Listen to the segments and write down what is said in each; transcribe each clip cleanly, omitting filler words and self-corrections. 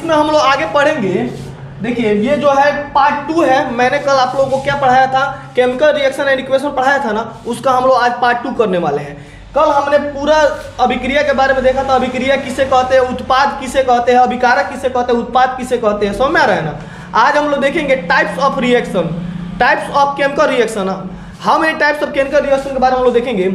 इसमें हम लोग आगे पढ़ेंगे। देखिए ये जो है पार्ट 2 है। मैंने कल आप लोगों को क्या पढ़ाया था, केमिकल रिएक्शन एंड इक्वेशन पढ़ाया था ना, उसका हम लोग आज पार्ट 2 करने वाले हैं। कल हमने पूरा अभिक्रिया के बारे में देखा था, अभिक्रिया किसे कहते हैं, उत्पाद किसे कहते हैं, अभिकारक किसे कहते हैं, उत्पाद किसे कहते हैं, समझ में आ रहा है ना। आज हम लोग देखेंगे types of reaction, types of chemical reaction. हम ये टाइप्स ऑफ केमिकल रिएक्शन के बारे में हम लोग देखेंगे।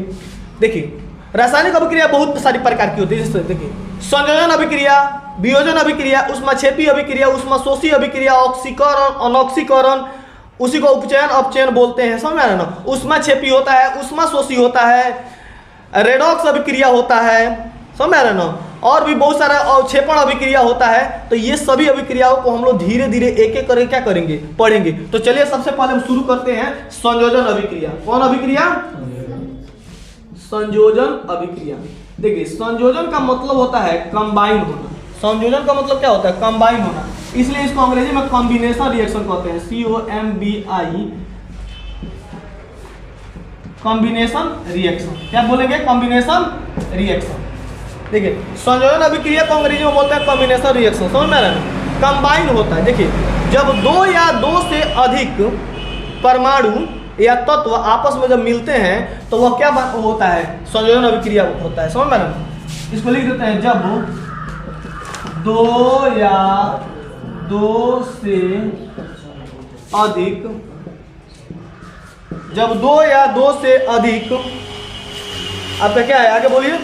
देखिए रासायनिक अभिक्रिया बहुत सारी प्रकार की होती है, जैसे देखिए संयोजन अभिक्रिया, वियोजन अभिक्रिया, ऊष्माक्षेपी अभिक्रिया, ऊष्माशोषी अभिक्रिया, ऑक्सीकरण, अनऑक्सीकरण, उसी को उपचयन अपचयन बोलते हैं, समझ में आ रहा है ना। ऊष्माक्षेपी होता है, ऊष्माशोषी होता है, रेडॉक्स अभिक्रिया होता है, समझ में आ रहा है ना। और भी बहुत सारा अवक्षेपण अभिक्रिया होता है। तो ये सभी अभिक्रियाओं को हम लोग धीरे धीरे एक एक करके क्या करेंगे, पढ़ेंगे। तो चलिए सबसे पहले हम शुरू करते हैं संयोजन अभिक्रिया। कौन अभिक्रिया? संयोजन अभिक्रिया। देखिए संयोजन का मतलब होता है कंबाइन होना। संयोजन का मतलब क्या होता है? कंबाइन होना। इसलिए इसको अंग्रेजी में कॉम्बिनेशन रिएक्शन कहते हैं, COMBI, कॉम्बिनेशन रिएक्शन। क्या बोलेंगे? Combination reaction. देखिए संयोजन अभिक्रिया को अंग्रेजी में बोलते हैं कॉम्बिनेशन रिएक्शन, समझ में आ रहा है। कंबाइन होता है। देखिए जब दो या दो से अधिक परमाणु या तत्व आपस में जब मिलते हैं तो वह क्या होता है? संयोजन अभिक्रिया होता है, समझ में आ रहा है। इसको लिख देते हैं, जब दो या दो से अधिक, जब दो या दो से अधिक, आपका क्या है, आगे बोलिए।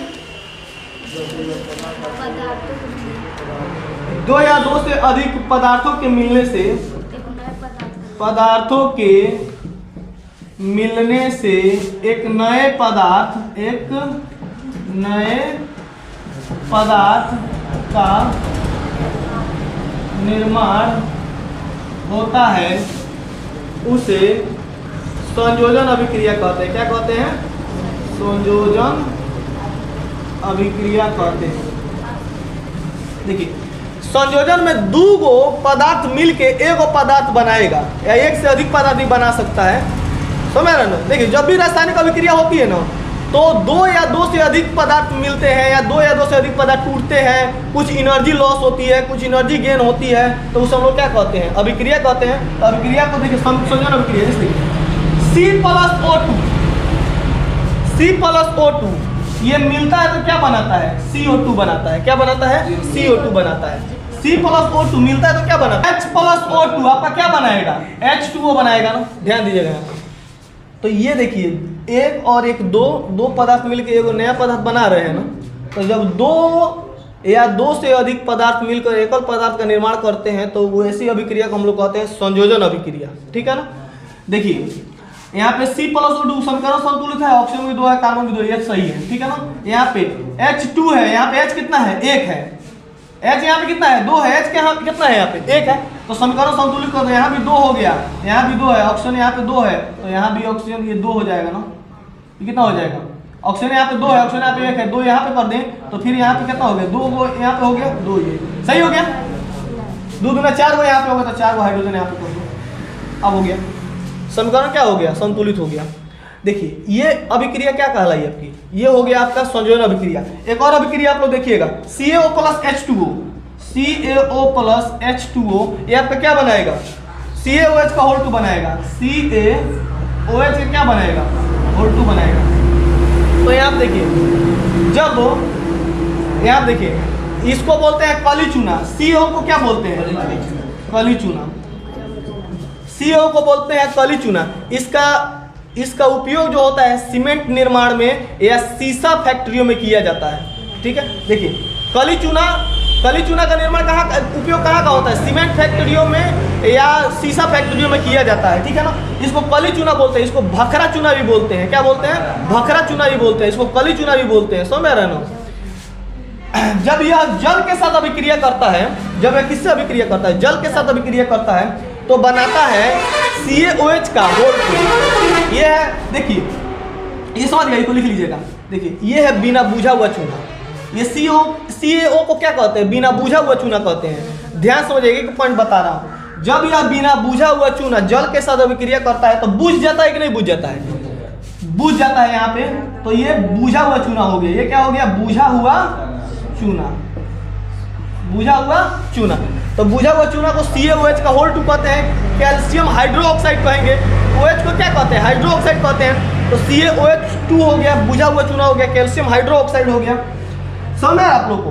दो या दो से अधिक पदार्थों के मिलने से, पदार्थों के मिलने से एक नए पदार्थ का निर्माण होता है, उसे संयोजन अभिक्रिया कहते हैं। क्या कहते हैं? संयोजन अभिक्रिया कहते हैं। देखिए संयोजन में दो गो पदार्थ मिलके एक पदार्थ बनाएगा, या एक से अधिक पदार्थ भी बना सकता है, समझ रहे ना। देखिए जब भी रासायनिक अभिक्रिया होती है ना, तो दो या दो से अधिक पदार्थ मिलते हैं या दो या दो से अधिक पदार्थ टूटते हैं, कुछ एनर्जी लॉस होती है, कुछ एनर्जी गेन होती है, तो उसे हम लोग क्या कहते हैं? अभिक्रिया कहते हैं। तो अभिक्रिया को देखिए संयोजन अभिक्रिया, जैसे C+O2, C+O2 ये मिलता है तो क्या बनाता है? CO2 बनाता है। क्या बनाता है? CO2 बनाता है। C+O2 मिलता है तो क्या बनाता है? H+O2 आपका क्या बनाएगा? H2O बनाएगा ना, ध्यान दीजिएगा। तो ये देखिए एक और एक दो पदार्थ मिलकर एक नया पदार्थ बना रहे हैं ना। तो जब दो या दो से अधिक पदार्थ मिलकर एकल पदार्थ का निर्माण करते हैं तो वो ऐसी अभिक्रिया को हम लोग कहते हैं संयोजन अभिक्रिया, ठीक है ना। देखिए यहाँ पे C+O2 समीकरण संतुलित है, ऑक्सीजन भी 2 है, कार्बन भी 2 है, सही है, ठीक है ना। यहाँ पे H2 है, यहाँ पे H कितना है? 1 है। H यहाँ पे कितना है? 2 है। H के यहाँ कितना है? यहाँ पे 1 है। तो समीकरण संतुलित कर दो, यहाँ भी 2 हो गया, यहाँ भी 2 है, ऑक्सीजन यहाँ पे 2 है, तो यहाँ भी ऑक्सीजन ये 2 हो जाएगा ना। ये कितना हो जाएगा? ऑक्सीजन यहाँ पे 2 है, ऑक्सीजन यहाँ पे 1 है, 2 यहाँ पे कर दें तो फिर यहाँ पे कितना हो गया? 2 यहाँ पे हो गया, 2 ये सही हो गया। 2 दूना 4 गो यहाँ पे होगा, तो 4 गो हाइड्रोजन यहाँ पे कर दो, अब हो गया समीकरण, क्या हो गया? संतुलित हो गया। देखिए ये अभिक्रिया क्या कहलाई आपकी? ये हो गया आपका संयोजन अभिक्रिया। एक और अभिक्रिया आप लोग देखिएगा, CaO plus H2O, CaO plus H2O, ये आपका क्या बनाएगा? CaOH का होल 2 बनाएगा। CaOH का क्या बनाएगा? होल 2 बनाएगा। तो यहाँ आप देखिए, जब यहाँ देखिए इसको बोलते हैं काली चूना। CO को क्या बोलते हैं? काली चूना। CO को बोलते हैं काली चूना। इसका उपयोग जो होता है सीमेंट निर्माण में या शीशा फैक्ट्रियों में किया जाता है, ठीक है। देखिए काली चूना का निर्माण उपयोग कहाँ का होता है? सीमेंट फैक्ट्रियों में या शीशा फैक्ट्रियों में किया जाता है, ठीक है ना। इसको काली चूना बोलते हैं, इसको भखरा चूना भी बोलते हैं। क्या बोलते हैं? भखरा चूना भी बोलते हैं, इसको काली चूना भी बोलते हैं, समझ रहे ना। जब यह जल के साथ अभिक्रिया करता है, जब यह किससे अभिक्रिया करता है? जल के साथ अभिक्रिया करता है, तो बनाता है CaOH का होल 2। ये है, देखिए ये समझ गया, इसको लिख लीजिएगा। देखिए ये है बिना बुझा हुआ चूना। ये CaO को क्या कहते हैं? बिना बुझा हुआ चूना कहते हैं। ध्यान समझिएगा, एक पॉइंट बता रहा हूँ। जब यह बिना बुझा हुआ चूना जल के साथ अभिक्रिया करता है तो बुझ जाता है कि नहीं बुझ जाता है? बुझ जाता है यहाँ पे। तो ये बुझा हुआ चूना हो गया। ये क्या हो गया? बुझा हुआ चूना। बुझा हुआ चूना। तो बुझा हुआ चूना को CaOH का होल 2 कहते हैं। कैल्शियम हाइड्रोक्साइड कहेंगे, OH को क्या कहते हैं, हाइड्रोक्साइड कहते हैं। तो CaOH2 हो गया, बुझा हुआ चूना हो गया, कैल्शियम हाइड्रोक्साइड हो गया। समझ आया आप लोग को?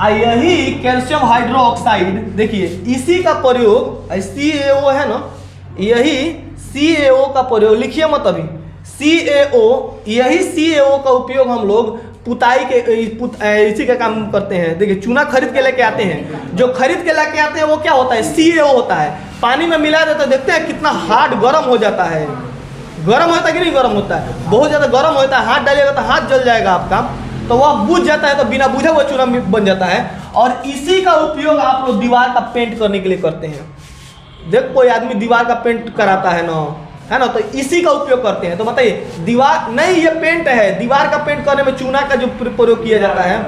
यही कैल्शियम हाइड्रोक्साइड देखिए, इसी का प्रयोग CaO है ना, यही CaO का प्रयोग लिखिए मत अभी, CaO, यही CaO का उपयोग हम लोग पुताई के इसी का काम करते हैं। देखिए चूना खरीद के लेके आते हैं, जो खरीद के लेके आते हैं वो क्या होता है, CaO होता है। पानी में मिला देते देखते हैं कितना हार्ड गर्म हो जाता है। गर्म होता है कि नहीं गर्म होता है, बहुत ज़्यादा गर्म होता है। हाथ डालिएगा तो हाथ जल जाएगा आपका, तो वह बुझ जाता है, तो बिना बुझा हुआ चूना बन जाता है। और इसी का उपयोग आप लोग दीवार का पेंट करने के लिए करते हैं। देख कोई आदमी दीवार का पेंट कराता है ना, है ना, तो इसी का उपयोग करते हैं। तो बताइए दीवार नहीं, ये पेंट है, दीवार का पेंट करने में चूना का जो प्रयोग किया जाता है।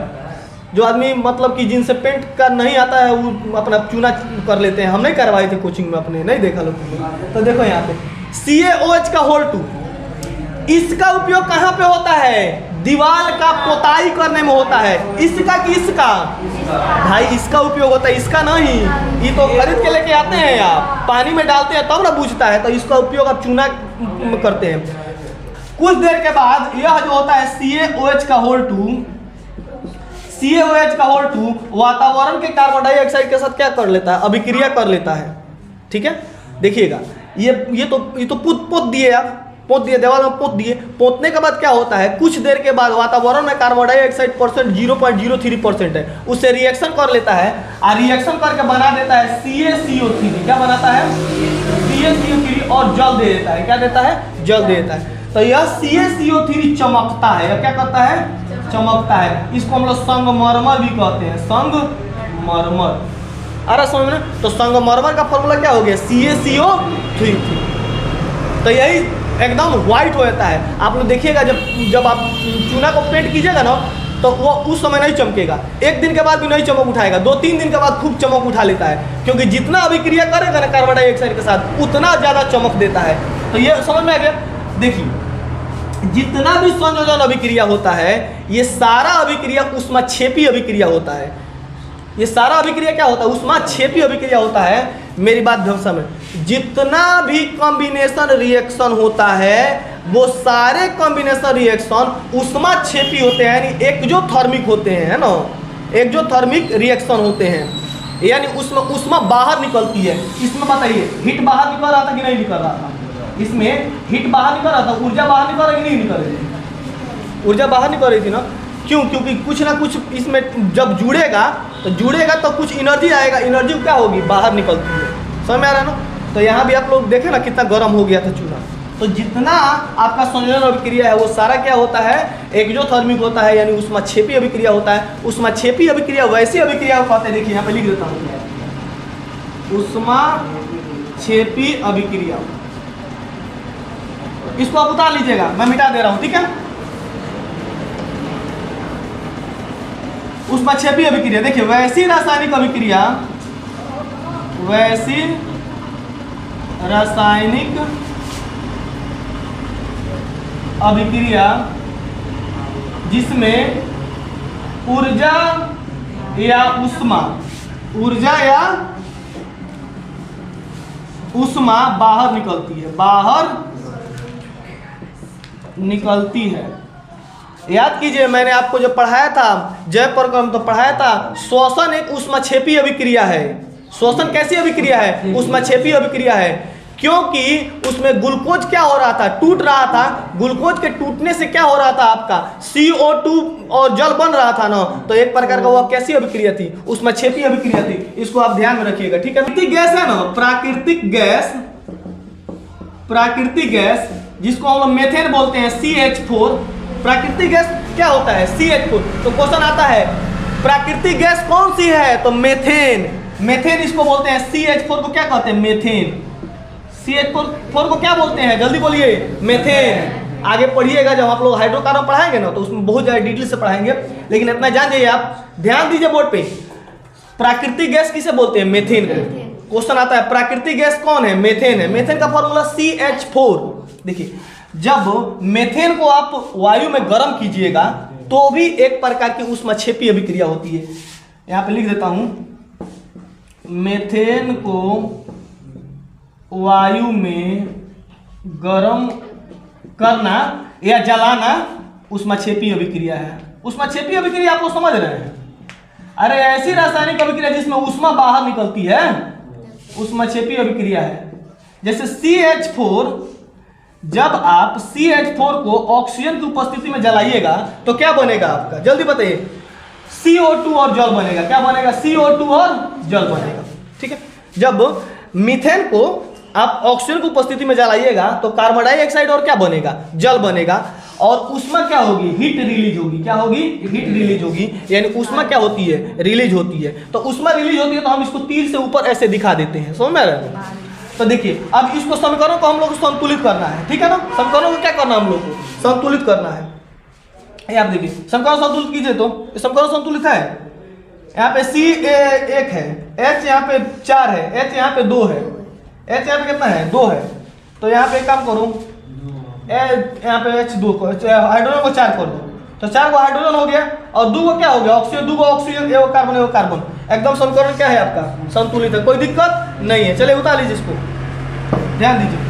जो आदमी मतलब कि जिनसे पेंट का नहीं आता है वो अपना चूना कर लेते हैं। हम नहीं करवाए थे कोचिंग में, अपने नहीं देखा लोग। तो देखो यहाँ पे CaOH का होल 2, इसका उपयोग कहाँ पे होता है, दीवार का पोताई करने में होता है। इसका कि इसका भाई, इसका उपयोग होता है, इसका नहीं। ये तो खरीद के लेके आते हैं आप, पानी में डालते हैं तब ना बूझता है, तो इसका उपयोग आप चूना करते हैं। कुछ देर के बाद यह जो होता है CaOH का होल 2, CaOH का होल 2 वातावरण के कार्बन डाइऑक्साइड के साथ क्या कर लेता है, अभिक्रिया कर लेता है। ठीक है, देखिएगा ये तो पोत दिए आप, पोत दिए, दीवार में पोत दिए। पोतने के बाद क्या होता है, कुछ देर के बाद वातावरण में कार्बन डाइऑक्साइड परसेंट 0.03% है, उससे रिएक्शन कर लेता है और रिएक्शन करके बना देता है CaCO3। क्या बनाता है, CaCO3, और जल दे देता है। क्या देता है, जल दे देता है। तो यह CaCO3 चमकता है, या क्या करता है, चमकता है। इसको हम लोग संगमरमर भी कहते हैं, संगमरमर। अरे समझ में, तो संगमरमर का फॉर्मूला क्या हो गया, CaCO3। तो यही एकदम व्हाइट हो जाता है। आप लोग देखिएगा जब आप चूना को पेंट कीजिएगा ना, तो वो उस समय नहीं चमकेगा, एक दिन के बाद भी नहीं चमक उठाएगा, 2-3 दिन के बाद खूब चमक उठा लेता है, क्योंकि जितना अभिक्रिया करेगा ना कार्बन डाइऑक्साइड के साथ उतना ज़्यादा चमक देता है। तो ये समझ में आ गया। देखिए जितना भी संयोजन अभिक्रिया होता है, ये सारा अभिक्रिया ऊष्माक्षेपी अभिक्रिया होता है। ये सारा अभिक्रिया क्या होता है, ऊष्माक्षेपी अभिक्रिया होता है। मेरी बात ध्यान समझ, जितना भी कॉम्बिनेशन रिएक्शन होता है वो सारे कॉम्बिनेशन रिएक्शन ऊष्माक्षेपी होते हैं, यानी एक्जोथर्मिक होते हैं, है ना, एक्जोथर्मिक रिएक्शन होते हैं, यानी उसमें ऊष्मा बाहर निकलती है। इसमें बताइए हिट बाहर निकल रहा था कि नहीं निकल रहा था, इसमें हिट बाहर निकल रहा था, ऊर्जा बाहर निकल रही नहीं निकल रही थी, ऊर्जा बाहर निकल रही थी ना। क्यों, क्योंकि कुछ ना कुछ इसमें जब जुड़ेगा तो कुछ एनर्जी आएगा, एनर्जी क्या होगी, बाहर निकलती है। समझ में आ रहा है ना। तो यहाँ भी आप लोग देखें ना कितना गर्म हो गया था चूना। तो जितना आपका संयोजन अभिक्रिया है वो सारा क्या होता है, एक्जोथर्मिक होता है, यानी ऊष्माक्षेपी अभिक्रिया होता है। ऊष्माक्षेपी अभिक्रिया वैसी अभिक्रिया को कहते हैं, देखिए यहाँ पे लिख देता हूँ, ऊष्माक्षेपी अभिक्रिया। इसको आप उतार लीजिएगा, मैं मिटा दे रहा हूँ, ठीक है। ऊष्माक्षेपी अभिक्रिया देखिए, वैसी रासायनिक अभिक्रिया, वैसी रासायनिक अभिक्रिया जिसमें ऊर्जा या ऊष्मा बाहर निकलती है, याद कीजिए मैंने आपको जो पढ़ाया था जयप्रक्रम, तो पढ़ाया था श्वसन एक ऊष्माक्षेपी अभिक्रिया है। श्वसन कैसी अभिक्रिया है, ऊष्माक्षेपी अभिक्रिया है, क्योंकि उसमें ग्लूकोज क्या हो रहा था, टूट रहा था। ग्लूकोज के टूटने से क्या हो रहा था, आपका CO2 और जल बन रहा था ना, तो एक प्रकार का वह कैसी अभिक्रिया थी, ऊष्माक्षेपी अभिक्रिया थी। इसको आप ध्यान में रखिएगा, ठीक है। प्राकृतिक गैस है ना, प्राकृतिक गैस जिसको हम लोग मेथेन बोलते हैं, CH4। प्राकृतिक गैस क्या होता है, CH4। तो क्वेश्चन आता है प्राकृतिक गैस कौन सी है, तो मेथेन इसको बोलते हैं। CH4 को क्या कहते हैं, मेथेन। CH4 को क्या बोलते हैं, जल्दी बोलिए, मेथेन। आगे पढ़िएगा, जब आप लोग हाइड्रोकार्बन पढ़ाएंगे ना तो उसमें बहुत ज़्यादा डिटेल से पढ़ाएंगे, लेकिन इतना जान जाइए आप, ध्यान दीजिए बोर्ड पे। प्राकृतिक गैस किसे बोलते हैं, मेथेन को। क्वेश्चन आता है प्राकृतिक गैस कौन है, मेथेन है। मेथेन का फॉर्मूला CH4। देखिए जब मेथेन को आप वायु में गर्म कीजिएगा तो भी एक प्रकार की ऊष्माक्षेपी अभिक्रिया होती है। यहाँ पे लिख देता हूं, मेथेन को वायु में गर्म करना या जलाना ऊष्माक्षेपीय अभिक्रिया है। ऊष्माक्षेपीय अभिक्रिया आप लोग समझ रहे हैं? अरे ऐसी रासायनिक अभिक्रिया जिसमें ऊष्मा बाहर निकलती है, ऊष्माक्षेपीय अभिक्रिया है। जैसे CH4, जब आप CH4 को ऑक्सीजन की उपस्थिति में जलाइएगा तो क्या बनेगा आपका, जल्दी बताइए। CO2 और जल बनेगा। क्या बनेगा? CO2 और जल बनेगा। ठीक है। जब मीथेन को आप ऑक्सीजन की उपस्थिति में जलाइएगा तो कार्बन डाइऑक्साइड और क्या बनेगा? जल बनेगा। और ऊष्मा क्या होगी? हीट रिलीज होगी। क्या होगी? हीट रिलीज होगी। यानी ऊष्मा क्या होती है? रिलीज होती है। तो ऊष्मा रिलीज होती है तो हम इसको तीर से ऊपर ऐसे दिखा देते हैं, समझ में रहे हैं? तो देखिए, अब इसको समीकरणों को हम लोग को संतुलित करना है। ठीक है ना? समीकरणों को क्या करना है? हम लोग को संतुलित करना है। ये आप देखिए, समीकरण संतुलित कीजिए तो समीकरण संतुलित है। यहाँ पे C 1 है, H यहाँ पे 4 है, H यहाँ पे 2 है, H यहाँ पे कितना है? 2 है। तो यहाँ पे एक काम करूँ, यहाँ पे H2 को हाइड्रोजन को 4 कर दो, तो 4 को हाइड्रोजन हो गया और 2 को क्या हो गया? ऑक्सीजन। 2 को ऑक्सीजन, एगो कार्बन, एगो कार्बन। एकदम समीकरण क्या है आपका? संतुलित है, कोई दिक्कत नहीं है। चलिए उतार लीजिए इसको, ध्यान दीजिए।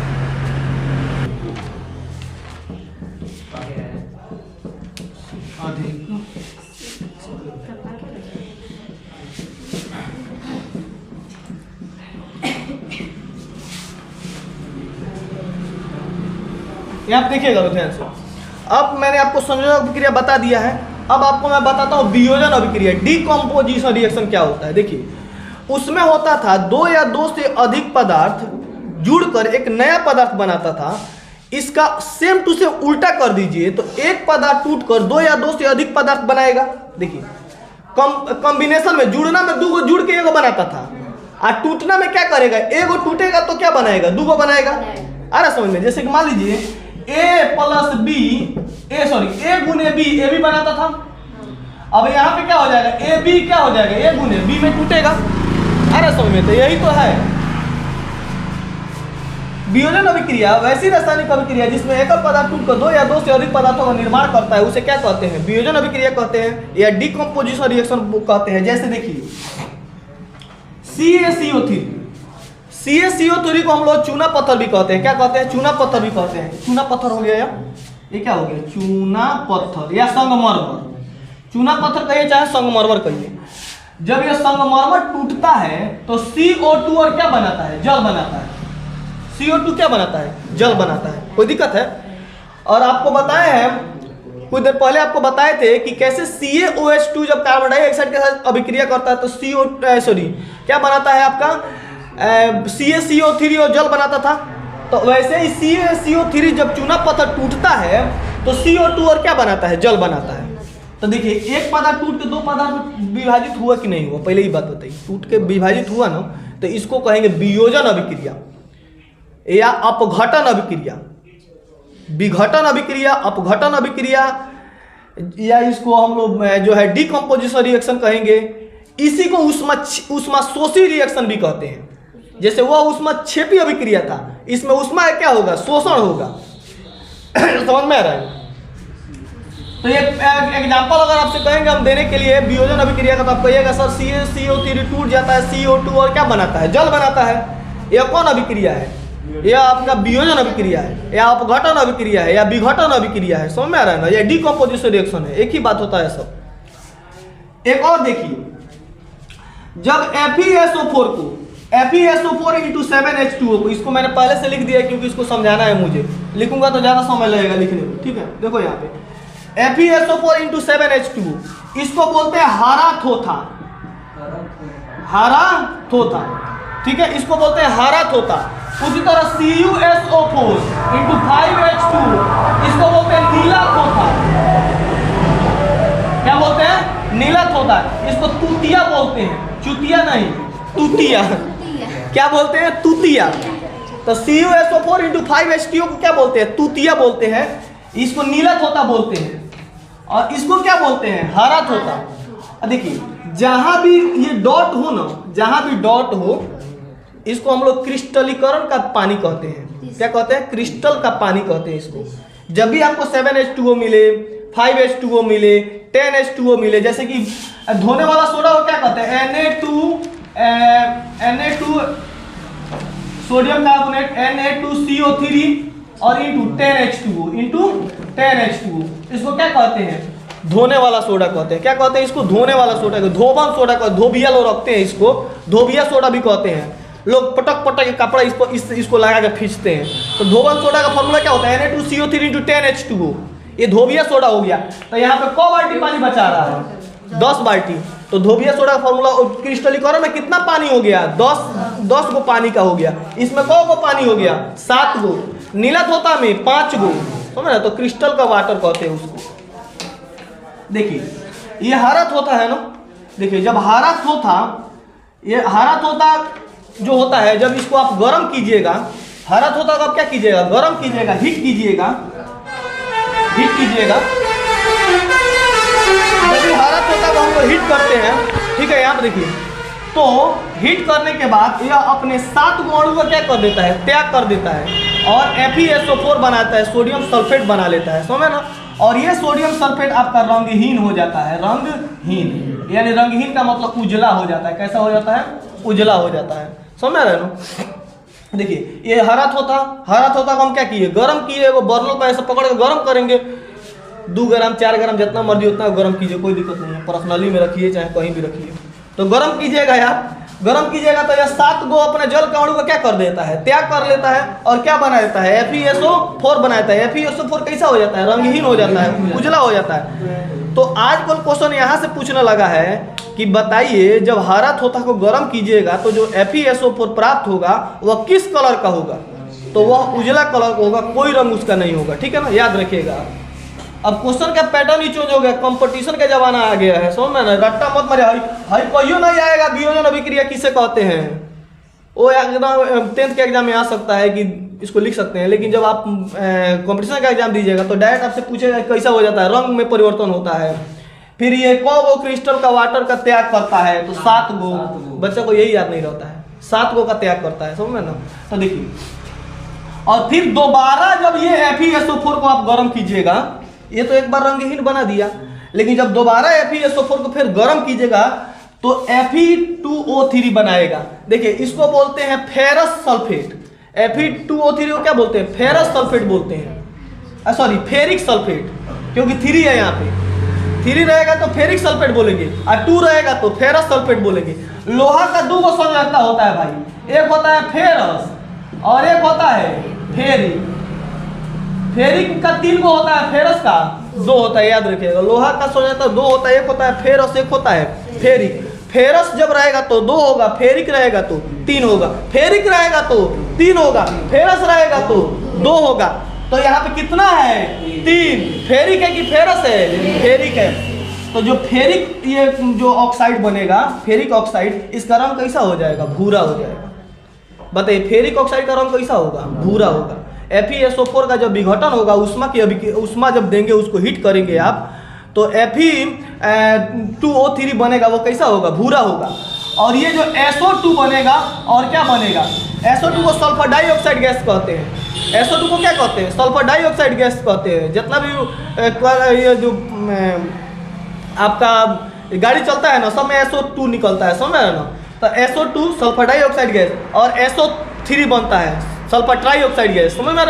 आप देखिएगा ध्यान से। अब मैंने आपको संयोजन अभिक्रिया बता दिया है। अब आपको मैं बताता हूँ वियोजन अभिक्रिया, डीकम्पोजिशन रिएक्शन क्या होता है। देखिए, उसमें होता था 2 या 2 से अधिक पदार्थ जुड़कर एक नया पदार्थ बनाता था। इसका सेम टू सेम उल्टा कर दीजिए तो एक पदार्थ टूटकर 2 या 2 से अधिक पदार्थ बनाएगा। देखिए, कॉम्बिनेशन में जुड़ना में 2 को जुड़ के एगो बनाता था, और टूटना में क्या करेगा? एगो टूटेगा तो क्या बनाएगा? 2 को बनाएगा। आ रहा समझ में? जैसे कि मान लीजिए A + B, A गुने B, A भी बनाता था। अब यहाँ पे क्या हो जाएगा? AB क्या हो जाएगा? A गुने B में टूटेगा। आ रहा समझ में? तो यही तो है वियोजन अभिक्रिया। वैसी रासायनिक अभिक्रिया जिसमें एक पदार्थ टूटकर 2 या 2 से अधिक पदार्थों का निर्माण करता है, उसे क्या कहते हैं? वियोजन अभिक्रिया कहते हैं, या डीकम्पोजिशन रिएक्शन कहते हैं। जैसे देखिए, CaCO3 को हम लोग चूना पत्थर भी कहते हैं। क्या कहते हैं? चूना पत्थर भी कहते हैं। चूना पत्थर हो गया, ये क्या हो गया? चूना पत्थर या संगमरमर। चूना पत्थर कहिए चाहे संगमरमर कहिए। जब ये संगमरमर टूटता है तो CO2 और क्या बनाता है? जल बनाता है। CO2 क्या बनाता है? जल बनाता है। कोई दिक्कत है? और आपको बताए हैं, कुछ देर पहले आपको बताए थे कि कैसे CaOH2 जब कार्बन डाइऑक्साइड के साथ अभिक्रिया करता है तो क्या बनाता है आपका? CaCO3 और जल बनाता था। तो वैसे ही CaCO3 जब चूना पत्थर टूटता है तो CO2 और क्या बनाता है? जल बनाता है। तो देखिए, एक पदार्थ टूट के 2 पदार्थ विभाजित हुआ कि नहीं हुआ? पहले ही बात बताइए। टूट के विभाजित हुआ ना, तो इसको कहेंगे वियोजन अभिक्रिया या अपघटन अभिक्रिया। विघटन अभिक्रिया, अपघटन अभिक्रिया, या इसको हम लोग जो है डीकम्पोजिशन रिएक्शन कहेंगे। इसी को ऊष्माशोषी रिएक्शन भी कहते हैं। जैसे वह ऊष्माक्षेपी अभिक्रिया था, इसमें ऊष्मा क्या होगा? शोषण होगा। समझ में आ रहा है? तो ये एग्जांपल अगर आपसे कहेंगे हम देने के लिए वियोजन अभिक्रिया का, तो आप कहिएगा सर CaCO3 टूट जाता है, CO2 और क्या बनाता है? जल बनाता है। यह कौन अभिक्रिया है? यह आपका वियोजन अभिक्रिया है, या अपघटन अभिक्रिया है, या विघटन अभिक्रिया है। समझ में आ रहा है ना? यह डीकम्पोजिशन रिएक्शन है, एक ही बात होता है सब। एक और देखिए, जब FeSO4 इंटू 7H2O को, इसको मैंने पहले से लिख दिया क्योंकि इसको समझाना है मुझे, लिखूंगा तो ज्यादा समय लगेगा लिखने में। ठीक है, देखो यहाँ पे FeSO4 इंटू 7H2O, इसको बोलते हैं हरा थोथा। हरा थोथा, ठीक है, इसको बोलते हैं हरा थोथा। उसी तरह CuSO4 इंटू 5H2O, इसको बोलते हैं नीला थोथा। क्या बोलते हैं? नीला थोथा। इसको तूतिया बोलते हैं, चुतिया नहीं, तूतिया। क्या बोलते हैं? तूतिया। तो CuSO4 इंटू 5H2O को क्या बोलते हैं? तूतिया बोलते हैं। इसको नीला थोथा बोलते हैं, और इसको क्या बोलते हैं? हरा थोथा। देखिए, जहां भी ये डॉट हो ना, जहां भी डॉट हो, इसको हम लोग क्रिस्टलीकरण का पानी कहते हैं। क्या कहते हैं? क्रिस्टल का पानी कहते हैं इसको। जब भी आपको 7H2O मिले, 5H2O मिले, 10H2O मिले, जैसे कि धोने वाला सोडा को क्या कहते हैं? Na2 सोडियम कार्बोनेट Na2CO3 और इंटू 10H2O इसको क्या कहते हैं? धोने वाला सोडा कहते हैं। क्या कहते हैं इसको? धोने वाला सोडा, धोबन सोडा कहते हैं। धोबिया लोग रखते हैं इसको, धोबिया सोडा भी कहते हैं। लोग पटक पटक कपड़ा इसको लगा के खींचते हैं। तो धोबन सोडा का फॉर्मूला क्या होता है? Na2CO3 into 10H2O। ये धोबिया सोडा हो गया। तो यहाँ पे क बाल्टी पानी बचा रहा है? 10 बाल्टी। तो धोबिया सोडा का फॉर्मूला क्रिस्टलीकरण में कितना पानी हो गया? 10 गो पानी का हो गया। इसमें कौ गो पानी हो गया? 7 गो। नीला तोता में 5 गो। समझ ना? तो क्रिस्टल का वाटर कहते हैं उसको। देखिए ये हरा तोता है ना। देखिए जब हरा तोता, ये हरा तोता जो होता है, जब इसको आप गर्म कीजिएगा, हरा तोता का आप क्या कीजिएगा? गर्म कीजिएगा, हीट कीजिएगा। जब हरा तोता को हम लोग हीट करते हैं, ठीक है, यहाँ पे देखिए, तो हीट करने के बाद यह अपने 7 गो अणु को क्या कर देता है? त्याग कर देता है और FeSO4 बनाता है, सोडियम सल्फेट बना लेता है। समझ ना? और ये सोडियम सल्फेट आपका रंगहीन हो जाता है। रंगहीन यानी रंगहीन का मतलब उजला हो जाता है। कैसा हो जाता है? उजला हो जाता है। समझ रहे हो? देखिए ये हरा तोता को हम क्या किए? गर्म किए। वो बर्नल पर ऐसे पकड़ के गर्म करेंगे। 2 ग्राम 4 ग्राम जितना मर्जी उतना गर्म कीजिए, कोई दिक्कत नहीं है। पर्सनली में रखिए चाहे कहीं भी रखिए। तो गर्म कीजिएगा यार, गर्म कीजिएगा तो यह 7 गो अपने जल के अणु को क्या कर देता है? त्याग कर लेता है और क्या बना देता है? FeSO4 बनाता है। FeSO4 कैसा हो जाता है? रंगहीन हो जाता है, उजला हो जाता है। तो आज कल क्वेश्चन यहाँ से पूछने लगा है कि बताइए जब हरा तोता को गर्म कीजिएगा तो जो FeSO4 प्राप्त होगा वह किस कलर का होगा? तो वह उजला कलर का होगा, कोई रंग उसका नहीं होगा। ठीक है ना? याद रखिएगा। अब क्वेश्चन का पैटर्न ही चेंज हो गया, कंपटीशन का जमाना आ गया है। समझ में ना? रट्टा मत मारे। हाई कहियो नहीं आएगा। वियोजन अभिक्रिया किसे कहते हैं? वो एग्जाम 10th के एग्जाम में आ सकता है कि इसको लिख सकते हैं, लेकिन जब आप कंपटीशन का एग्जाम दीजिएगा तो डायरेक्ट आपसे पूछेगा कैसा हो जाता है? रंग में परिवर्तन होता है। फिर ये कौ गो क्रिस्टल का वाटर का त्याग करता है? तो 7 गो। बच्चे को यही याद नहीं रहता है, 7 गो का त्याग करता है। समझ में ना? तो देखिए, और फिर दोबारा जब ये FeSO4 को आप गर्म कीजिएगा, ये तो एक बार रंगहीन बना दिया, लेकिन जब दोबारा FeSO4 को फिर गर्म कीजिएगा तो Fe2O3 बनाएगा। देखिए इसको बोलते हैं फेरस सल्फेट। Fe2O3 को क्या बोलते हैं? फेरस सल्फेट बोलते हैं। सॉरी, फेरिक सल्फेट, क्योंकि 3 है यहाँ पे। 3 रहेगा तो फेरिक सल्फेट बोलेंगे और 2 रहेगा तो फेरस सल्फेट बोलेंगे। लोहा का 2 गो संयोजकता होता है भाई। एक होता है फेरस और एक होता है फेरिक। फेरिक का 3 गो होता है, फेरस का 2 होता है। याद रखिएगा, लोहा का संयोजकता 2 होता है। एक होता है फेरस, एक होता है फेरिक। फेरस जब रहेगा तो 2 होगा, फेरिक रहेगा तो 3 होगा। फेरिक रहेगा तो 3 होगा, फेरस रहेगा तो 2 होगा। तो यहाँ पे कितना है? 3। फेरिक है कि फेरस है? फेरिक है। तो जो फेरिक ये जो ऑक्साइड बनेगा, फेरिक ऑक्साइड, इसका रंग कैसा हो जाएगा? भूरा हो जाएगा। बताइए फेरिक ऑक्साइड का रंग कैसा होगा? भूरा होगा। FeSO4 का जब विघटन होगा, उष्मा जब देंगे, उसको हीट करेंगे आप, तो Fe2O3 बनेगा। वो कैसा होगा? भूरा होगा। और ये जो SO2 बनेगा, और क्या बनेगा? SO2 को सल्फर डाइऑक्साइड गैस कहते हैं। SO2 को क्या कहते हैं? सल्फर डाइऑक्साइड गैस कहते हैं। जितना भी ये जो आपका गाड़ी चलता है ना, सब में SO2 निकलता है। समझ रहे ना? तो SO2 सल्फर डाइऑक्साइड गैस और SO3 बनता है सल्फर ट्राइऑक्साइड गैस। समझ में?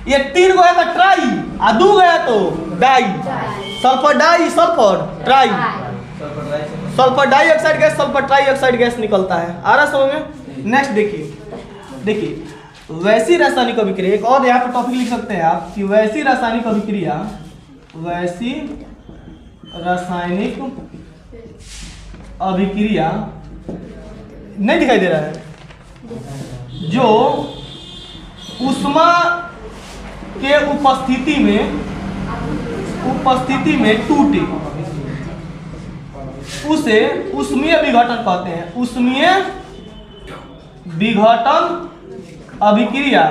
ये 3 गो है तो ट्राई और 2 गया तो di. Sulphur di, sulphur tri, sulphur dioxide gas, sulphur trioxide gas निकलता है। आ रहा समझ में? नेक्स्ट देखिए वैसी रासायनिक अभिक्रिया। एक और यहाँ पे टॉपिक लिख सकते हैं आप कि वैसी रासायनिक अभिक्रिया, वैसी रासायनिक अभिक्रिया नहीं दिखाई दे रहा है, जो ऊष्मा के उपस्थिति में टूटे, उसे ऊष्मीय विघटन कहते हैं। ऊष्मीय विघटन अभिक्रिया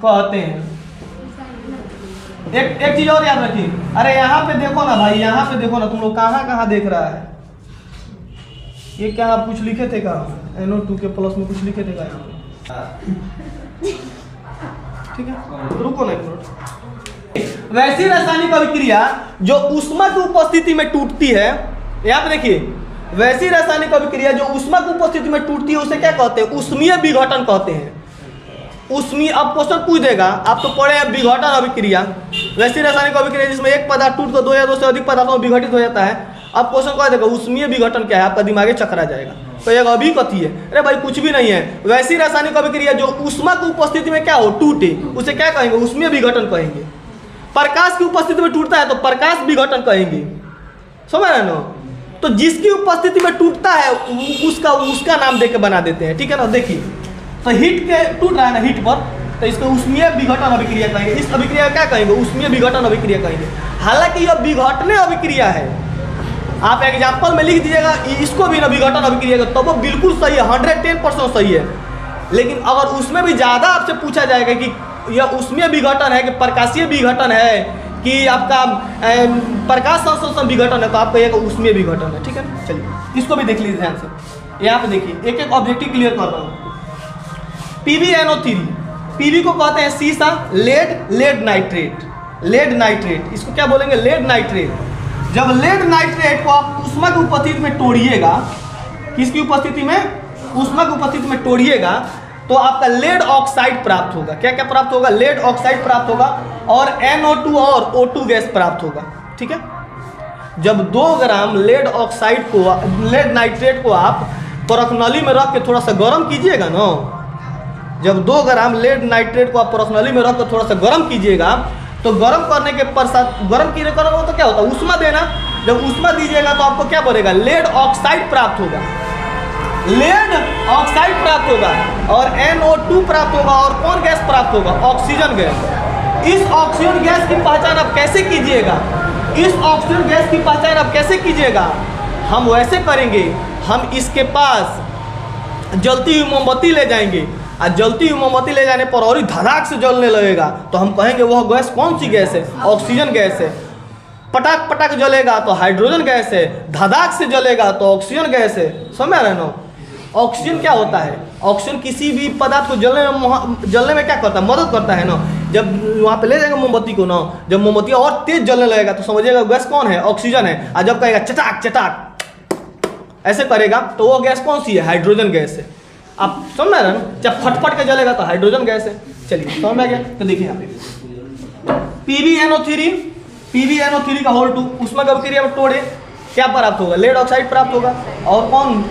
कहते हैं। एक चीज और याद रखिए। अरे यहाँ पे देखो ना भाई, यहाँ पे देखो ना, तुम लोग कहाँ देख रहा है? ये क्या आप कुछ लिखे थे का? NO2 के प्लस में कुछ लिखे थे का यहाँ पे? ठीक है, रुको ना एक मिनट। वैसी रासायनिक अभिक्रिया जो ऊष्मा की उपस्थिति में टूटती है, यहाँ पे देखिए, वैसी रासायनिक अभिक्रिया जो ऊष्मा की उपस्थिति में टूटती है उसे क्या कहते हैं? ऊष्मीय विघटन कहते हैं। ऊष्मीय, अब क्वेश्चन पूछ देगा, आप तो पढ़े हैं विघटन अभिक्रिया, वैसी रासायनिक अभिक्रिया जिसमें एक पदार्थ टूट कर दो या दो से अधिक पदार्थों में विघटित हो जाता है। अब क्वेश्चन कह देगा ऊष्मीय विघटन क्या है, आपका दिमाग चकरा जाएगा। तो एक अभी कथी है? अरे भाई कुछ भी नहीं है, वैसी रासायनिक अभिक्रिया जो ऊष्मा की उपस्थिति में क्या हो, टूटे, उसे क्या कहेंगे? ऊष्मीय विघटन कहेंगे। प्रकाश की उपस्थिति में टूटता है तो प्रकाश विघटन कहेंगे, समझ रहे ना? तो जिसकी उपस्थिति में टूटता है उसका नाम देके बना देते हैं, ठीक है ना? देखिए, तो हीट के टूट रहा है ना, हीट पर, तो इसको ऊष्मीय विघटन अभिक्रिया कहेंगे। इस अभिक्रिया क्या कहेंगे? ऊष्मीय विघटन अभिक्रिया कहेंगे। हालांकि यह विघटने अभिक्रिया है, आप एग्जाम्पल में लिख दीजिएगा इसको भी ना विघटन अभिक्रिया, तो वो बिल्कुल सही है, 110% सही है। लेकिन अगर उसमें भी ज़्यादा आपसे पूछा जाएगा कि यह ऊष्मीय विघटन है कि प्रकाशीय विघटन है कि आपका प्रकाश संश्लेषण विघटन है, तो आप कहिएगा ऊष्मीय विघटन है, ठीक है ना? चलिए इसको भी देख लीजिए ध्यान से। यहाँ पे देखिए, एक एक ऑब्जेक्टिव क्लियर कर रहा हूँ। PbNO3, पीबी को कहते हैं सीसा, लेड नाइट्रेट, इसको क्या बोलेंगे? Lead nitrate. जब लेड नाइट्रेट को आप ऊष्मा की उपस्थिति में तोड़िएगा, किसकी उपस्थिति में? ऊष्मा की उपस्थिति में तोड़िएगा तो आपका लेड ऑक्साइड प्राप्त होगा। क्या क्या प्राप्त होगा? लेड ऑक्साइड प्राप्त होगा और NO2 और O2 गैस प्राप्त होगा, ठीक है? जब 2 ग्राम लेड ऑक्साइड को, लेड नाइट्रेट को आप परखनली में रख के थोड़ा सा गर्म कीजिएगा ना, जब 2 ग्राम लेड नाइट्रेट को आप परखनली में रख के थोड़ा सा गर्म कीजिएगा, तो गर्म करने के पश्चात, गर्म कीने का तो क्या होता है? ऊष्मा देना। जब ऊष्मा दीजिएगा तो आपको क्या बनेगा? लेड ऑक्साइड प्राप्त होगा, लेड ऑक्साइड प्राप्त होगा और NO2 प्राप्त होगा। और कौन गैस प्राप्त होगा? Oxygen gas. इस ऑक्सीजन गैस की पहचान आप कैसे कीजिएगा? इस ऑक्सीजन गैस की पहचान आप कैसे कीजिएगा? हम वैसे करेंगे, हम इसके पास जलती हुई मोमबत्ती ले जाएंगे और जलती हुई मोमबत्ती ले जाने पर और ही धड़ाक से जलने लगेगा, तो हम कहेंगे वह गैस कौन सी गैस है? ऑक्सीजन गैस है। पटाक पटाक जलेगा तो हाइड्रोजन गैस है, धड़ाक से जलेगा तो ऑक्सीजन गैस है। समझ रहे ना? ऑक्सीजन क्या होता है? ऑक्सीजन किसी भी पदार्थ को जलने में क्या करता है? मदद करता है ना। जब वहाँ पे ले जाएंगे मोमबत्ती को ना, जब मोमबत्ती और तेज जलने लगेगा तो समझिएगा गैस कौन है? ऑक्सीजन है। और जब कहेगा चटाक चटाक ऐसे करेगा तो वो गैस कौन सी है? हाइड्रोजन गैस है। आप समझ रहे ना? जब फटफट के जलेगा तो हाइड्रोजन गैस है। चलिए समझ में आ गया? तो देखिए यहाँ पे PbNO3 का होल 2 ऊष्मा की अभिक्रिया में तोड़े, क्या प्राप्त होगा? लेड ऑक्साइड प्राप्त होगा और कौन?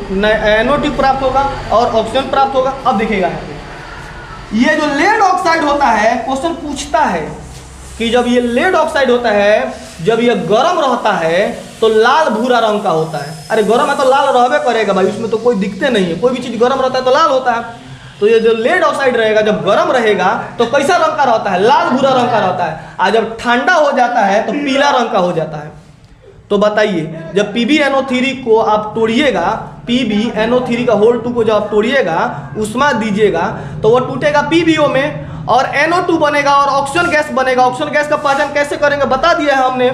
NO2 प्राप्त होगा और ऑक्सीजन प्राप्त होगा। अब देखिएगा ये जो लेड ऑक्साइड होता है, क्वेश्चन पूछता है कि जब ये लेड ऑक्साइड होता है, जब ये गर्म रहता है तो लाल भूरा रंग का होता है। अरे गर्म है तो लाल रहबे करेगा भाई, उसमें तो कोई दिखते नहीं है। कोई भी चीज़ गर्म रहता है तो लाल होता है। तो ये जो लेड ऑक्साइड रहेगा जब गर्म रहेगा तो कैसा रंग का रहता है? लाल भूरा रंग का रहता है। और जब ठंडा हो जाता है तो पीला रंग का हो जाता है। तो बताइए, जब PbNO3 को आप तोड़िएगा, PbNO3 का होल 2 को जब आप तोड़िएगा, ऊष्मा दीजिएगा तो वो टूटेगा PbO में और NO2 बनेगा और ऑक्सीजन गैस बनेगा। ऑक्सीजन गैस का पहचान कैसे करेंगे बता दिया है हमने।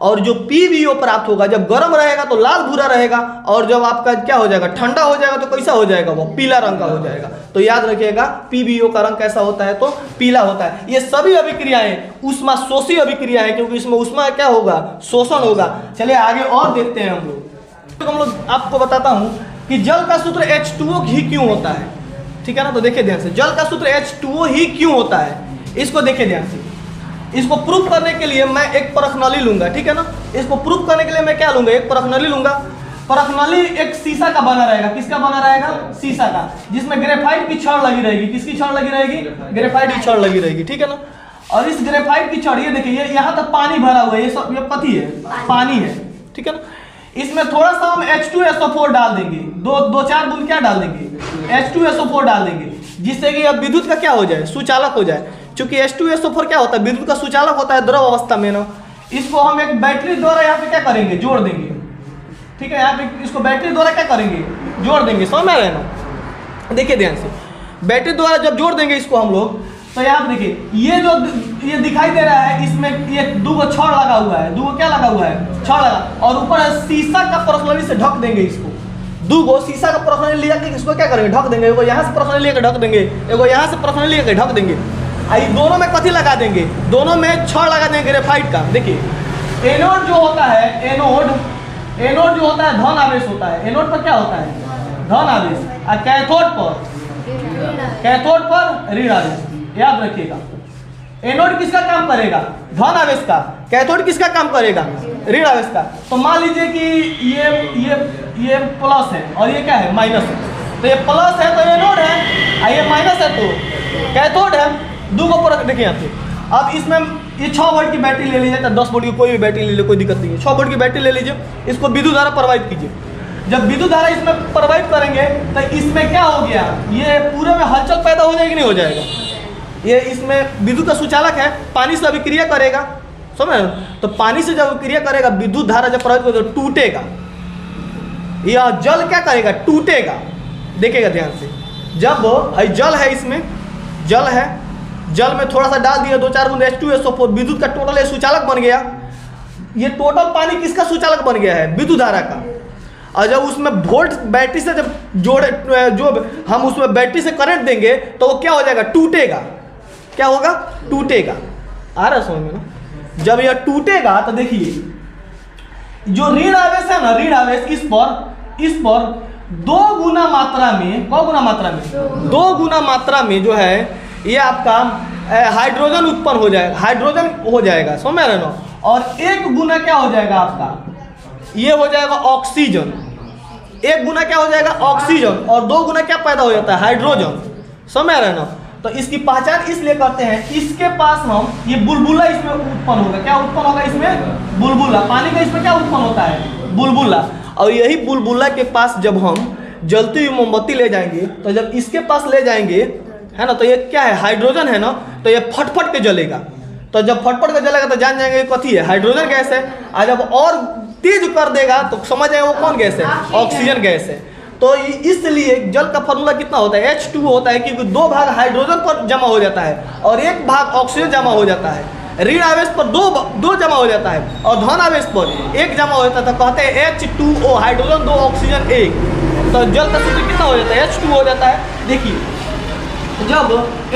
और जो PbO प्राप्त होगा, जब गर्म रहेगा तो लाल भूरा रहेगा और जब आपका क्या हो जाएगा? ठंडा हो जाएगा तो कैसा हो जाएगा? वो पीला रंग का हो जाएगा। तो याद रखिएगा PbO का रंग कैसा होता है? तो पीला होता है। ये सभी अभिक्रियाएं ऊष्मा शोषी अभिक्रिया है, क्योंकि इसमें ऊष्मा क्या होगा? शोषण होगा। चलिए आगे और देखते हैं हम लोग आपको बताता हूँ कि जल का सूत्र H2O ही क्यों होता है, ठीक है ना? तो देखिए ध्यान से, जल का सूत्र H2O ही क्यों होता है, इसको देखिए ध्यान से। इसको प्रूफ करने के लिए मैं एक परखनली लूंगा, ठीक है ना? इसको प्रूफ करने के लिए मैं क्या लूंगा? एक परखनली लूंगा। परखनली एक शीशा का बना रहेगा। किसका बना रहेगा? शीशा का, जिसमें ग्रेफाइट की छड़ लगी रहेगी। किसकी छड़ लगी रहेगी? ग्रेफाइट की छड़ लगी रहेगी, ठीक है ना? और इस ग्रेफाइट की छड़, ये देखिए, ये यहाँ तक पानी भरा हुआ है, ये सब ये कथी है? पानी है, ठीक है ना? इसमें थोड़ा सा हम H2SO4 डाल देंगे, दो चार बूंद क्या डाल देंगे? H2SO4 डाल देंगे, जिससे कि अब विद्युत का क्या हो जाए? सुचालक हो जाए। चूंकि H2SO4 क्या होता है? विद्युत का सुचालक होता है द्रव अवस्था में ना। इसको हम एक बैटरी द्वारा यहाँ पे क्या करेंगे? जोड़ देंगे, ठीक है? यहाँ पे इसको बैटरी द्वारा क्या करेंगे? जोड़ देंगे। समझ में आ रहा है ना? देखिए ध्यान से, बैटरी द्वारा जब जोड़ देंगे इसको हम लोग, तो यहाँ पे देखिए, ये जो ये दिखाई दे रहा है, इसमें ये 2 छड़ लगा हुआ है। 2 क्या लगा हुआ है? छड़ लगा। और ऊपर शीशा का परखनली से ढक देंगे इसको। 2 शीशा का परखनली लिया के इसको क्या करेंगे? ढक देंगे। एगो यहाँ से परखनली लेकर ढक देंगे, एगो यहाँ से परखनली लेकर ढक देंगे। आई दोनों में कथी लगा देंगे? दोनों में छड़ लगा देंगे ग्रेफाइट का। देखिए एनोड जो होता है, एनोड जो होता है धन आवेश होता है, एनोड पर क्या होता है धन आवेश, और कैथोड पर ऋण आवेश। याद रखिएगा, एनोड किसका काम करेगा धन आवेश का, कैथोड किसका काम करेगा ऋण आवेश का। तो मान लीजिए कि ये प्लस है और ये क्या है माइनस है, तो ये प्लस है तो एनोड है और ये माइनस है तो कैथोड है। दो को पर देखिए यहाँ पे, अब इसमें ये 6 वोल्ट की बैटरी ले लीजिए, 10 वोल्ट की कोई भी बैटरी ले लीजिए, कोई दिक्कत नहीं है। 6 वोल्ट की बैटरी ले लीजिए, इसको विद्युत धारा प्रवाहित कीजिए। जब विद्युत धारा इसमें प्रवाहित करेंगे तो इसमें क्या हो गया, ये पूरे में हलचल पैदा हो जाएगी नहीं हो जाएगा। ये इसमें विद्युत का सुचालक है, पानी से अभिक्रिया करेगा, समझ रहे हो। तो पानी से जब अभिक्रिया करेगा विद्युत धारा जब प्रवाहित होगा तो टूटेगा, यह जल क्या करेगा टूटेगा। देखिएगा ध्यान से, जब जल है, इसमें जल है, जल में थोड़ा सा डाल दिया 2-4 बूंद H2SO4, विद्युत का टोटल सुचालक बन गया। ये टोटल पानी किसका सुचालक बन गया है विद्युत धारा का। और जब उसमें वोल्ट बैटरी से जब जोड़े, जो हम उसमें बैटरी से करंट देंगे तो वो क्या हो जाएगा टूटेगा। क्या होगा टूटेगा। आ रहा समझ में ना। जब यह टूटेगा तो देखिए जो ऋण आवेश है ना, ऋण आवेश इस पर 2 गुना मात्रा में, 2 गुना मात्रा में जो है ये आपका हाइड्रोजन उत्पन्न हो जाएगा, हाइड्रोजन हो जाएगा, समझ रहे ना। और 1 गुना क्या हो जाएगा आपका, ये हो जाएगा ऑक्सीजन। 1 गुना क्या हो जाएगा ऑक्सीजन, और 2 गुना क्या पैदा हो जाता है हाइड्रोजन, समझ रहे ना। तो इसकी पहचान इसलिए करते हैं, इसके पास हम ये बुलबुला इसमें उत्पन्न होगा। क्या उत्पन्न होगा इसमें बुलबुला, पानी का इसमें क्या उत्पन्न होता है बुलबुला। और यही बुलबुला के पास जब हम जलती हुई मोमबत्ती ले जाएंगे, तो जब इसके पास ले जाएंगे है ना, तो ये क्या है हाइड्रोजन है ना, तो ये फटफट के जलेगा। तो जब फटफट के जलेगा तो जान जाएंगे कथी है हाइड्रोजन गैस है। और जब और तेज कर देगा तो समझ जाएगा वो कौन गैस है ऑक्सीजन गैस है। तो इसलिए जल का फॉर्मूला कितना होता है H2 होता है, क्योंकि 2 भाग हाइड्रोजन पर जमा हो जाता है और 1 भाग ऑक्सीजन जमा हो जाता है। ऋण आवेश पर 2 जमा हो जाता है और धन आवेश पर 1 जमा हो जाता है। तो कहते हैं H2O हाइड्रोजन 2 ऑक्सीजन 1, तो जल का सूत्र कितना हो जाता है H2 हो जाता है। देखिए जब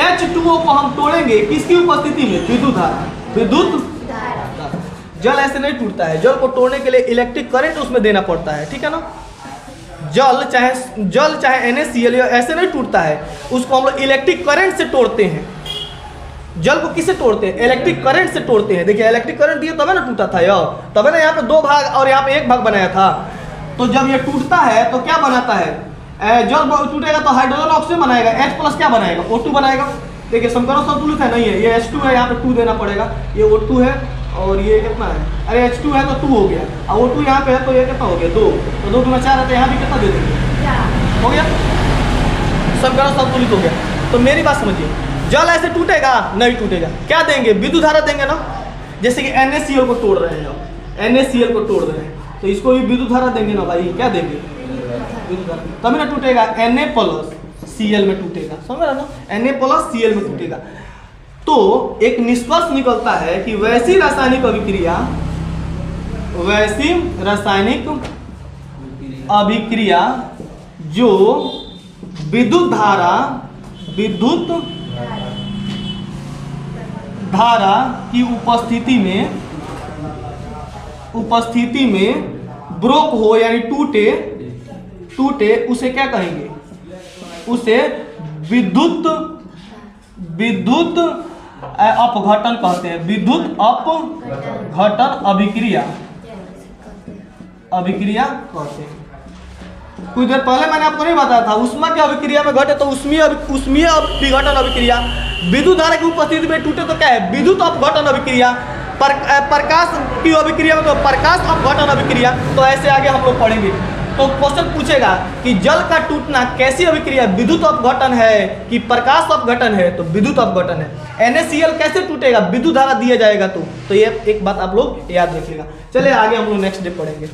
H2O को हम तोड़ेंगे किसकी उपस्थिति में विद्युत धारा, जल ऐसे नहीं टूटता है। जल को तोड़ने के लिए इलेक्ट्रिक करंट उसमें देना पड़ता है, ठीक है ना। जल चाहे NaCl ऐसे नहीं टूटता है, उसको हम लोग इलेक्ट्रिक करंट से तोड़ते हैं। जल को किससे तोड़ते हैं इलेक्ट्रिक करंट से तोड़ते हैं। देखिए इलेक्ट्रिक करंट दिए तबे ना टूटा था यार, तबे ना यहाँ पे 2 भाग और यहाँ पे 1 भाग बनाया था। तो जब ये टूटता है तो क्या बनाता है, जल टूटेगा तो हाइड्रोजन ऑक्सीजन बनाएगा, H+ क्या बनाएगा O2 बनाएगा। देखिए समीकरण संतुलित है नहीं है, ये H2 है, यहाँ पे 2 देना पड़ेगा, ये O2 है और ये कितना है, अरे H2 है तो 2 हो गया, और O2 यहाँ पे है तो ये कितना हो गया 2, तो 2 गुना 4 है तो यहाँ भी कितना दे देंगे हो गया, समीकरण संतुलित हो गया। तो मेरी बात समझिए, जल ऐसे टूटेगा नहीं टूटेगा, क्या देंगे विद्युत धारा देंगे ना। जैसे कि NaCl को तोड़ रहे हैं हम, NaCl को तोड़ रहे हैं तो इसको भी विद्युत धारा देंगे ना भाई, क्या देंगे विद्युत धारा, तभी ना टूटेगा, Na+Cl में टूटेगा, समझ रहे ना, Na+Cl में टूटेगा। तो एक निष्कर्ष निकलता है कि वैसी रासायनिक अभिक्रिया जो विद्युत धारा की उपस्थिति में ब्रोक हो यानी टूटे उसे क्या कहेंगे, उसे विद्युत अपघटन कहते हैं, विद्युत अपघटन अभिक्रिया कहते हैं। कुछ देर पहले मैंने आपको नहीं बताया था, उष्मा की अभिक्रिया में घटे तो उष्मीय विघटन अभिक्रिया, विद्युत धारा की उपस्थिति में टूटे तो क्या है विद्युत अपघटन अभिक्रिया, प्रकाश की अभिक्रिया में तो प्रकाश अपघटन अभिक्रिया। तो ऐसे आगे हम लोग पढ़ेंगे। तो क्वेश्चन पूछेगा कि जल का टूटना कैसी अभिक्रिया, विद्युत अपघटन है कि प्रकाश अपघटन है, तो विद्युत अपघटन है। NaCl कैसे टूटेगा, विद्युत धारा दिया जाएगा तो ये एक बात आप लोग याद रखिएगा। चलिए आगे हम लोग नेक्स्ट डे पढ़ेंगे।